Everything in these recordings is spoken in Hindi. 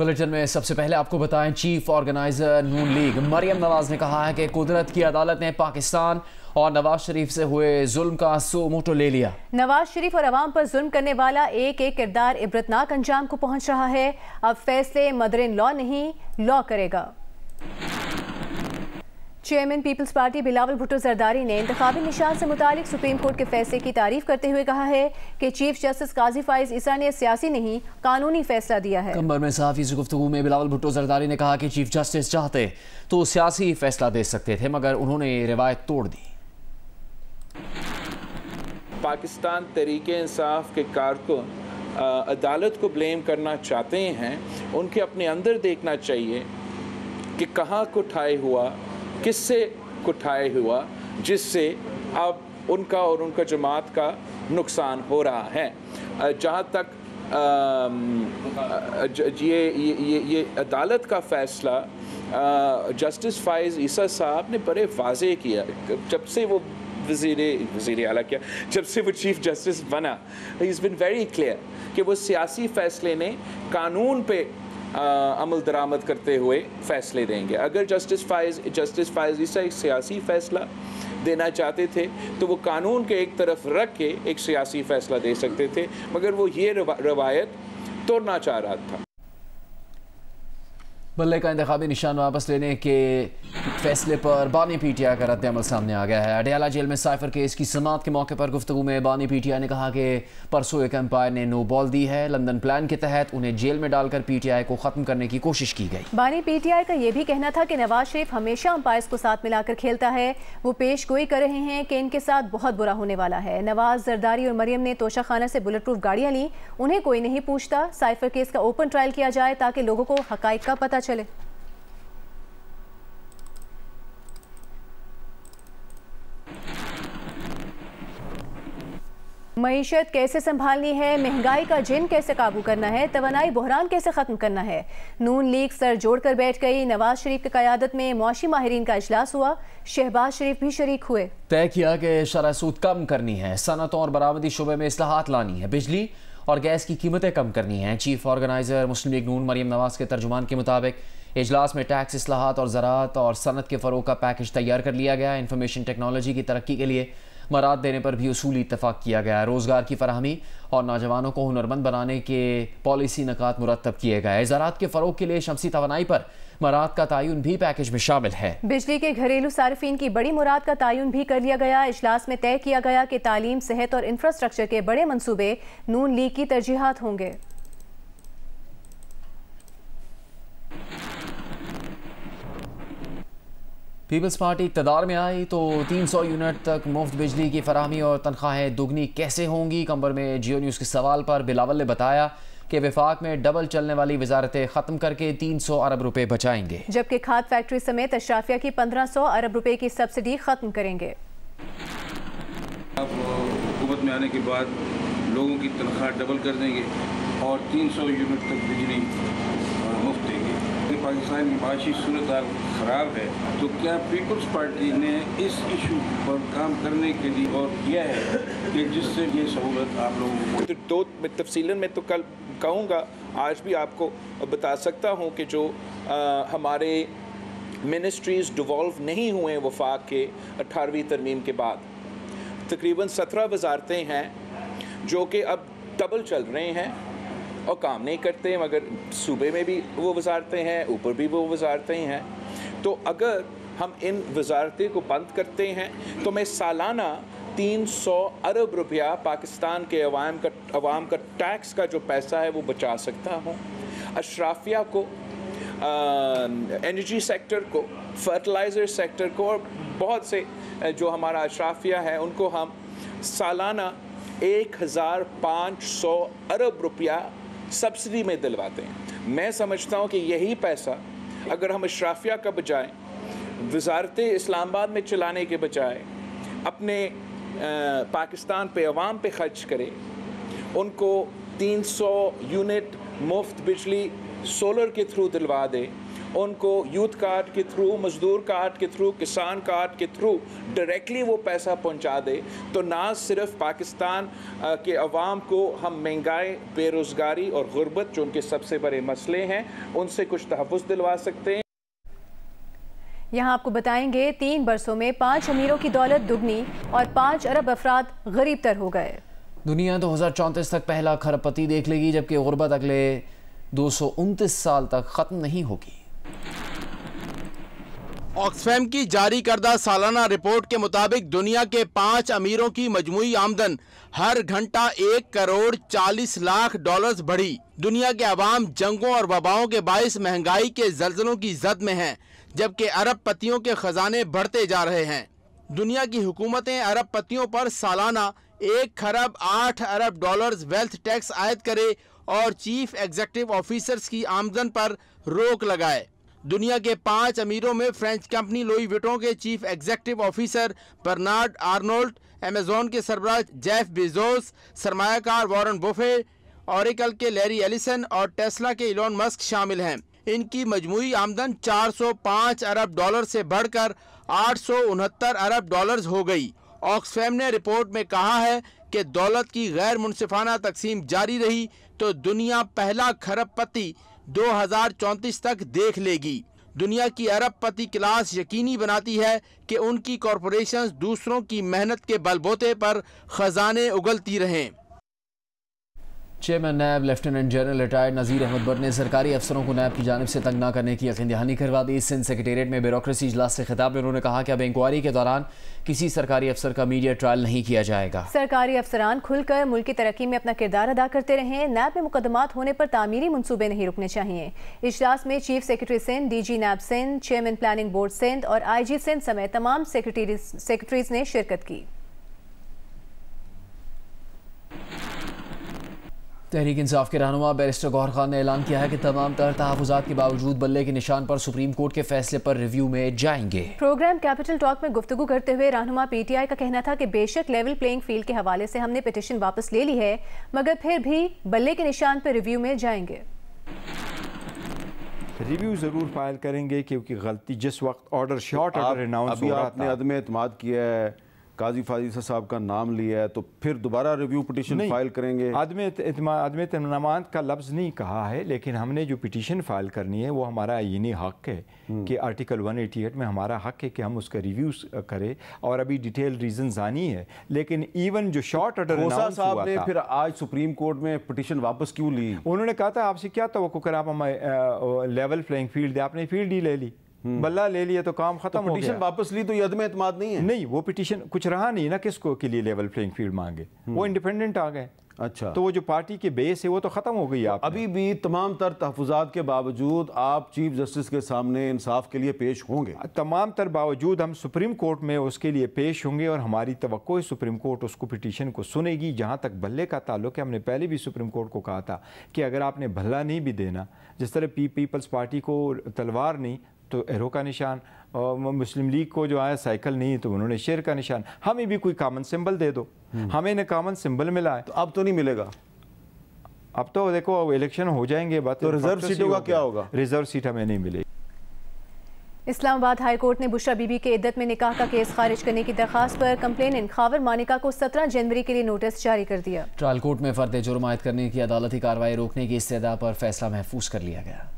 बुलेटिन में सबसे पहले आपको बताएं, चीफ ऑर्गेनाइजर नून लीग मरियम नवाज ने कहा है कि कुदरत की अदालत ने पाकिस्तान और नवाज शरीफ से हुए जुल्म का सो मोटो ले लिया। नवाज शरीफ और अवाम पर जुल्म करने वाला एक एक किरदार इबरतनाक अंजाम को पहुंच रहा है। अब फैसले मदर इन लॉ नहीं, लॉ करेगा। Chairman people's party Bilawal Bhutto Zardari ने इंतखाबी निशान से मुतालिक सुप्रीम कोर्ट के फैसले की तारीफ करते हुए कहा है कि चीफ जस्टिस काजी फाइज ईसा ने सियासी नहीं कानूनी फैसला दिया है। कंबर में सहाफी से गुफ्तगू में बिलावल भुट्टो जरदारी ने कहा कि चीफ जस्टिस चाहते तो सियासी फैसला दे सकते थे, मगर उन्होंने रिवायत तोड़ दी। पाकिस्तान तरीके इंसाफ के कारकुन अदालत को ब्लेम करना चाहते हैं, उनके अपने अंदर देखना चाहिए कि कहाँ कुठाई हुआ, किससे कुठाई हुआ, जिससे अब उनका और उनका जमात का नुकसान हो रहा है। जहाँ तक ये अदालत का फ़ैसला जस्टिस फाइज ईसा साहब ने बड़े वाज़े किया। जब से वो वज़ीर आला किया, जब से वो चीफ जस्टिस बना, he is been very clear कि वो सियासी फ़ैसले ने कानून पे अमल दरामद करते हुए फ़ैसले देंगे। अगर जस्टिस फाइज ईसा एक सियासी फ़ैसला देना चाहते थे तो वो कानून के एक तरफ रख के एक सियासी फ़ैसला दे सकते थे, मगर वो ये रवायत तोड़ना चाह रहा था। बल्ले का इंतखाबी निशान वापस लेने के फैसले पर बानी पीटीआई का रद्द-ए-अमल सामने आ गया है। अडयाला जेल में साइफर केस की समाअत के मौके पर गुफ्तगू में बानी पीटीआई ने कहा कि परसों एक एम्पायर ने नो बॉल दी है। लंदन प्लान के तहत उन्हें जेल में डालकर पीटीआई को खत्म करने की कोशिश की गई। बानी पीटीआई का यह भी कहना था कि नवाज शरीफ हमेशा अंपायर्स को साथ मिलाकर खेलता है। वो पेश गोई कर रहे हैं कि इनके साथ बहुत बुरा होने वाला है। नवाज, जरदारी और मरियम ने तोशा खाना से बुलेट प्रूफ गाड़ियां ली, उन्हें कोई नहीं पूछता। साइफर केस का ओपन ट्रायल किया जाए ताकि लोगों को हकाइक का पता चले। मईशत कैसे संभालनी है, महंगाई का जिन कैसे काबू करना है, तवानाई बहरान कैसे खत्म करना है। नून लीग सर जोड़कर बैठ गई। नवाज शरीफ की क़यादत में मुआशी माहिरीन का इजलास हुआ। शहबाज शरीफ भी शरीक हुए। तय किया कि शरह सूद कम करनी है, सनत और बरामदी शुबे में इस्लाहात लानी है, बिजली और गैस की कीमतें कम करनी हैं। चीफ ऑर्गेनाइजर मुस्लिम लीग नून मरियम नवाज के तर्जुमान के मुताबिक इजलास में टैक्स इस्लाहात और ज़राअत और सनत के फ़रोग़ का पैकेज तैयार कर लिया गया। इंफॉर्मेशन टेक्नोलॉजी की तरक्की के लिए मराद देने पर भी उसूली इत्तफाक किया गया। रोज़गार की फराहमी और नौजवानों को हुनरमंद बनाने के पॉलिसी नकात मुरतब किए गए। ज़राअत के फ़रोग़ के लिए शमसी तवानाई पर मराद का तयन भी पैकेज में शामिल है। बिजली के घरेलू सार्फिन की बड़ी मुराद का तयन भी कर लिया गया। इजलास में तय किया गया कि तालीम, सेहत और इंफ्रास्ट्रक्चर के बड़े मंसूबे नून लीग की तरजीहात होंगे। पीपल्स पार्टी इक़्तिदार में आई तो 300 यूनिट तक मुफ्त बिजली की फराहमी और तनख्वाहें दुगनी कैसे होंगी। कंबर में जियो न्यूज़ के सवाल पर बिलावल ने बताया कि वफाक में डबल चलने वाली वजारतें ख़त्म करके 300 अरब रुपए बचाएंगे, जबकि खाद फैक्ट्री समेत अशराफिया की 1500 अरब रुपए की सब्सिडी ख़त्म करेंगे। अब हुकूमत में आने के बाद लोगों की तनख्वाह डबल कर देंगे और 300 यूनिट तक बिजली मुफ्त देंगे। पाकिस्तान की माशी सूरत ख़राब है, तो क्या पीपल्स पार्टी ने इस इशू पर काम करने के लिए और किया है कि जिससे ये सहूलत आप लोगों को? तो दो तफसीलन में तो कल कहूँगा, आज भी आपको बता सकता हूँ कि जो हमारे मिनिस्ट्रीज़ डिवॉल्व नहीं हुए वफाक के 18वीं तरमीम के बाद, तकरीबन 17 वजारतें हैं जो कि अब डबल चल रहे हैं और काम नहीं करते, मगर सूबे में भी वो वजारतें हैं, ऊपर भी वो वजारतें हैं। तो अगर हम इन वजारतें को बंद करते हैं तो मैं सालाना 300 अरब रुपया पाकिस्तान के अवाम का टैक्स का जो पैसा है वो बचा सकता हूँ। अशराफिया को, एनर्जी सेक्टर को, फर्टिलाइज़र सेक्टर को और बहुत से जो हमारा अशराफिया है उनको हम सालाना 1500 अरब रुपया सब्सिडी में दिलवाते हैं। मैं समझता हूँ कि यही पैसा अगर हम अशराफिया का बजाय वजारतें इस्लामाबाद में चलाने के बजाय अपने पाकिस्तान पे अवाम पे खर्च करें, उनको 300 यूनिट मुफ्त बिजली सोलर के थ्रू दिलवा दें उनको यूथ कार्ड के थ्रू, मजदूर कार्ड के थ्रू, किसान कार्ड के थ्रू डायरेक्टली वो पैसा पहुंचा दे, तो ना सिर्फ पाकिस्तान के अवाम को हम महंगाई, बेरोज़गारी और गुर्बत जो उनके सबसे बड़े मसले हैं उनसे कुछ तहफ़्फ़ुज़ दिलवा सकते हैं। यहाँ आपको बताएंगे 3 बरसों में 5 अमीरों की दौलत दुगनी और 5 अरब अफराद गरीब तर हो गए। दुनिया 2034 तक पहला खरबपति देख लेगी, जबकि गुर्बत अगले 229 साल तक खत्म नहीं होगी। ऑक्सफैम की जारी करदा सालाना रिपोर्ट के मुताबिक दुनिया के 5 अमीरों की मजमूई आमदन हर घंटा 1 करोड़ 40 लाख डॉलर्स बढ़ी। दुनिया के अवाम जंगों और वबाओं के बाइस महंगाई के जल्जलों की जद में हैं, जबकि अरबपतियों के खजाने बढ़ते जा रहे हैं। दुनिया की हुकूमतें अरबपतियों पर सालाना 1 खरब 8 अरब डॉलर्स वेल्थ टैक्स आयद करे और चीफ एग्जीक्यूटिव ऑफिसर्स की आमदन पर रोक लगाए। दुनिया के 5 अमीरों में फ्रेंच कंपनी लुई विटों के chief executive officer Bernard Arnault, Amazon के सरबराह जेफ बेजोस, सरमायाकार वॉरेन बफेट, ऑरेकल के लैरी एलिसन और टेस्ला के इलॉन मस्क शामिल हैं। इनकी मजमूई आमदन 405 अरब डॉलर से बढ़कर 869 अरब डॉलर्स हो गई। ऑक्सफैम ने रिपोर्ट में कहा है कि दौलत की गैर मुनसिफाना तकसीम जारी रही तो दुनिया पहला खरबपति 2034 तक देख लेगी। दुनिया की अरबपति क्लास यकीनी बनाती है कि उनकी कॉरपोरेशंस दूसरों की मेहनत के बलबूते पर खजाने उगलती रहें। Chairman NAB lieutenant general retired Nazir Ahmed Butt ने सरकारी अफसरों को नैब की जानिब से तंग न करने की यकीन दहानी करवा दी। सिंध सेक्रेटेरिएट में ब्यूरोक्रेसी इजलास से खिताब में उन्होंने कहा कि अब इंक्वायरी के दौरान किसी सरकारी अफसर का मीडिया ट्रायल नहीं किया जाएगा। सरकारी अफसरान खुलकर मुल्क की तरक्की में अपना किरदार अदा करते रहें। नैब में मुकदमात होने पर तामीरी मनसूबे नहीं रुकने चाहिए। इजलास में chief secretary Sindh, DG NAB Sindh, chairman planning board Sindh और IG सिंध समेत तमाम सेक्रेटरीज ने शिरकत की। तहरीक इंसाफ के रहनुमा बैरिस्टर गौहर खान ने ऐलान किया है कि तमाम तर तहफ़्फ़ुज़ात के बावजूद बल्ले के निशान पर सुप्रीम कोर्ट के फैसले पर रिव्यू में जाएंगे। प्रोग्राम कैपिटल टॉक में गुफ्तगू करते हुए रहनुमा PTI का कहना था कि बेशक लेवल प्लेइंग फील्ड के हवाले से हमने पिटीशन वापस ले ली है, मगर फिर भी बल्ले के निशान पर रिव्यू में जाएंगे। रिव्यू ज़रूर फाइल करेंगे क्योंकि गलती जिस वक्त ऑर्डर शॉर्ट ऑर्डर अनाउंस हो रहा था, आपने अदम एतमाद किया है, काजी फाजिल साहब का नाम लिया है, तो फिर दोबारा रिव्यू पिटीशन फाइल करेंगे। आदमी इत्मीनान का लफ्ज़ नहीं कहा है, लेकिन हमने जो पिटीशन फाइल करनी है वो हमारा आईनी हक है कि आर्टिकल 188 में हमारा हक है कि हम उसका रिव्यू करें और अभी डिटेल रीजन आनी है। लेकिन इवन जो शॉर्ट ऑर्डर अनाउंस हुआ था, ने फिर आज सुप्रीम कोर्ट में पिटीशन वापस क्यों ली? उन्होंने कहा था आपसे क्या तवक्को कर, आप हमें लेवल प्लेइंग फील्ड दे, आपने फील्ड ही ले ली, बल्ला ले लिया तो काम खत्म हो गया। पिटीशन वापस ली तो ये अदम एतमाद नहीं है? नहीं, वो पिटीशन कुछ रहा नहीं ना किसको के लिए लेवल प्लेइंग फील्ड मांगे, वो इंडिपेंडेंट आ गए। अच्छा, तो वो जो पार्टी के बेस है वो तो खत्म हो गई। आप अभी भी तमाम तर तहफ़्फ़ुज़ात के बावजूद आप चीफ जस्टिस के सामने इंसाफ के लिए पेश होंगे? तमाम तर बावजूद हम सुप्रीम कोर्ट में उसके लिए पेश होंगे और हमारी तवक्को है सुप्रीम कोर्ट उसको पिटीशन को सुनेगी। जहाँ तक भल्ले का ताल्लुक है, हमने पहले भी सुप्रीम कोर्ट को कहा था कि अगर आपने भल्ला नहीं भी देना, जिस तरह पीपल्स पार्टी को तलवार नहीं तो एरो का निशान, और मुस्लिम लीग को जो आया साइकिल नहीं तो उन्होंने शेर का निशान, हमें भी कोई कॉमन सिंबल दे दो। हमें ने कॉमन सिंबल मिला है, तो अब तो नहीं मिलेगा। अब तो देखो इलेक्शन हो जाएंगे, बात तो रिजर्व सीटों का क्या होगा? रिजर्व सीट हमें नहीं मिलेगी। इस्लामाबाद हाई कोर्ट ने बुशरा बीबी के इद्दत में निकाह का केस खारिज करने की दरखास्त पर कंप्लेनेंट खावर मानिका को 17 जनवरी के लिए नोटिस जारी कर दिया। ट्रायल कोर्ट में फर्द जुर्म आयद करने की अदालती कार्रवाई रोकने की इस्तदा पर फैसला महफूज कर लिया गया।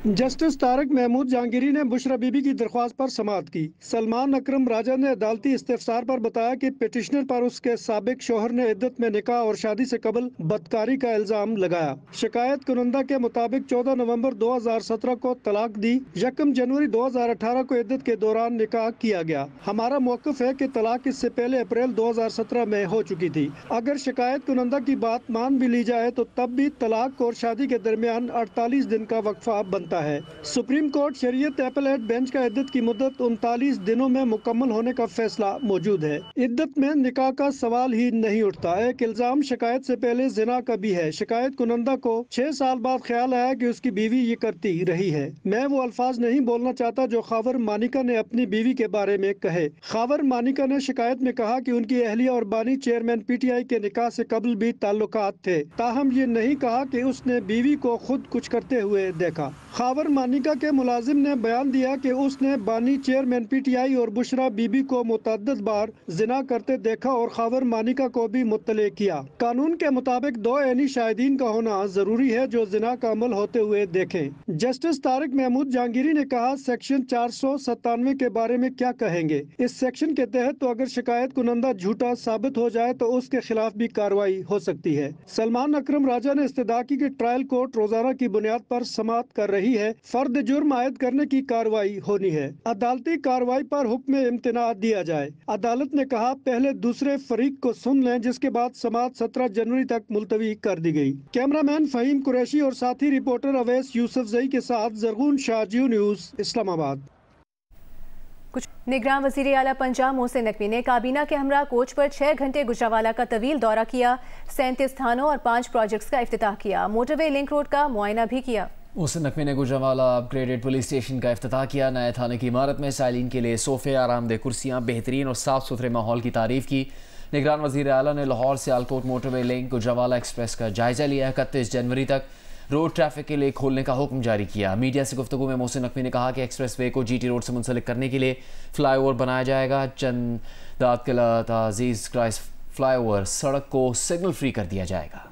जस्टिस तारक महमूद जहांगीरी ने बुशरा बीबी की दरख्वास्त पर समाअत की। सलमान अकरम राजा ने अदालती इस्तिफसार पर बताया कि पिटिशनर पर उसके साबिक शोहर ने इद्दत में निकाह और शादी से कबल बदकारी का इल्जाम लगाया। शिकायत कुनंदा के मुताबिक 14 नवंबर 2017 को तलाक दी, 1 जनवरी 2018 को इद्दत के दौरान निकाह किया गया। हमारा मौक़िफ़ है कि तलाक इससे पहले अप्रैल 2017 में हो चुकी थी। अगर शिकायत कुनंदा की बात मान भी ली जाए तो तब भी तलाक और शादी के दरमियान 48 दिन का वक्फा बनता सकता है। सुप्रीम कोर्ट शरीयत एपलेट बेंच का इद्दत की मुद्दत 39 दिनों में मुकम्मल होने का फैसला मौजूद है। इद्दत में निकाह का सवाल ही नहीं उठता है कि इल्जाम शिकायत से पहले जिना का भी है। शिकायत कुनंदा को 6 साल बाद ख्याल आया कि उसकी बीवी ये करती रही है। मैं वो अल्फाज नहीं बोलना चाहता जो खावर मानिका ने अपनी बीवी के बारे में कहे। खावर मानिका ने शिकायत में कहा कि उनकी अहलिया और बानी चेयरमैन PTI के निकाह से कबल भी ताल्लुकात थे, ताहम ये नहीं कहा कि उसने बीवी को खुद कुछ करते हुए देखा। खावर मानिका के मुलाजिम ने बयान दिया कि उसने बानी चेयरमैन PTI और बुशरा बीबी को मुतअद्दिद बार जिना करते देखा और खावर मानिका को भी मुत्तले किया। कानून के मुताबिक 2 ऐनी शाहिदीन का होना जरूरी है जो जिना का अमल होते हुए देखें। जस्टिस तारिक महमूद जहांगीरी ने कहा, सेक्शन 497 के बारे में क्या कहेंगे। इस सेक्शन के तहत तो अगर शिकायत कुनंदा झूठा साबित हो जाए तो उसके खिलाफ भी कार्रवाई हो सकती है। सलमान अकरम राजा ने इस्तदा की कि ट्रायल कोर्ट रोजाना की बुनियाद पर समाअत कर रही है, फर्द जुर्म आयद करने की कार्रवाई होनी है। अदालती कार्रवाई पर हुक्म इम्तिना दिया जाए। अदालत ने कहा, पहले दूसरे फरीक को सुन लें, जिसके बाद समाअत 17 जनवरी तक मुलतवी कर दी गई। कैमरामैन फहीम कुरैशी और साथी रिपोर्टर अवैस यूसुफजई के साथ जरगून शाह, जियो न्यूज़, इस्लामाबाद। कुछ निगरान वज़ीर आला पंजाब मोहसिन नकवी ने काबीना के हमरा कोच पर 6 घंटे गुजरावाला का तवील दौरा किया। 37 थानों और 5 प्रोजेक्ट्स का इफ्तिताह किया। मोटरवे लिंक रोड का मुआयना भी किया। मोहसिन नकवी ने गुजरावाला अपग्रेडेड पुलिस स्टेशन का इफ्तिताह किया। नए थाने की इमारत में साइलिन के लिए सोफे, आरामदेह कुर्सियाँ, बेहतरीन और साफ सुथरे माहौल की तारीफ की। निगरान वज़ीर आला ने लाहौर से आलकोट मोटरवे लिंक गुजरावाला एक्सप्रेस का जायजा लिया। 31 जनवरी तक रोड ट्रैफिक के लिए खोलने का हुक्म जारी किया। मीडिया से गुफ्तगू में मोहसिन नकवी ने कहा कि एक्सप्रेस वे को GT रोड से मुंसलिक करने के लिए फ्लाईओवर बनाया जाएगा। चंदात किला ताजीज़ क्राइस्ट फ्लाईओवर सड़क को सिग्नल फ्री कर दिया जाएगा।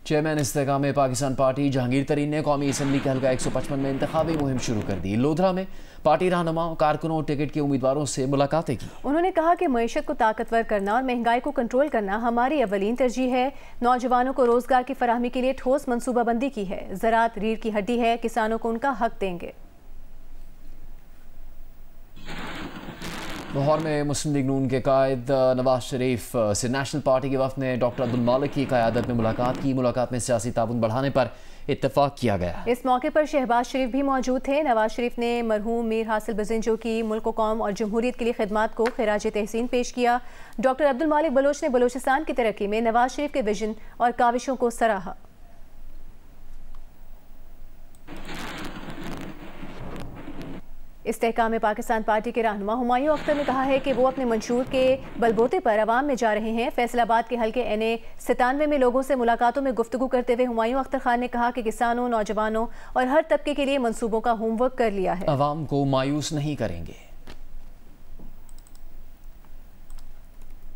चेयरमैन इस्तेकाम पाकिस्तान पार्टी जहांगीर तरीन ने कौमी असम्बली के हल्का 155 में इंतखाबी मुहिम शुरू कर दी। लोधरा में पार्टी रहनुमाओं, कारकुनों, टिकट के उम्मीदवारों से मुलाकातें की। उन्होंने कहा कि मईशत को ताकतवर करना और महंगाई को कंट्रोल करना हमारी अवलीन तरजीह है। नौजवानों को रोजगार की फराहमी के लिए ठोस मनसूबाबंदी की है। ज़राअत रीढ़ की हड्डी है, किसानों को उनका हक देंगे। लाहौर में मुस्लिम लीग नून के कायद नवाज शरीफ से नेशनल पार्टी के वफ़द ने डॉक्टर अब्दुल मालिक की क़यादत में मुलाकात की। मुलाकात में सियासी ताउन बढ़ाने पर इत्तफाक किया गया। इस मौके पर शहबाज शरीफ भी मौजूद थे। नवाज शरीफ ने मरहूम मीर हासिल बजिंजो की मुल्क, कौम और जमहूरियत के लिए खिदमात को खिराज तहसीन पेश किया। डॉक्टर अब्दुल मालिक बलोच ने बलोचिस्तान की तरक्की में नवाज शरीफ के विजन और काविशों को सराहा। इस्तेहकाम पाकिस्तान पार्टी के रहनुमा हुमायूं अख्तर ने कहा है कि वो अपने मंशूर के बलबूते पर अवाम में जा रहे हैं। फैसलाबाद के हल्के NA97 में लोगों से मुलाकातों में गुफ्तगू करते हुए हुमायूं अख्तर खान ने कहा कि किसानों, नौजवानों और हर तबके के लिए मंसूबों का होमवर्क कर लिया है। अवाम को मायूस नहीं करेंगे।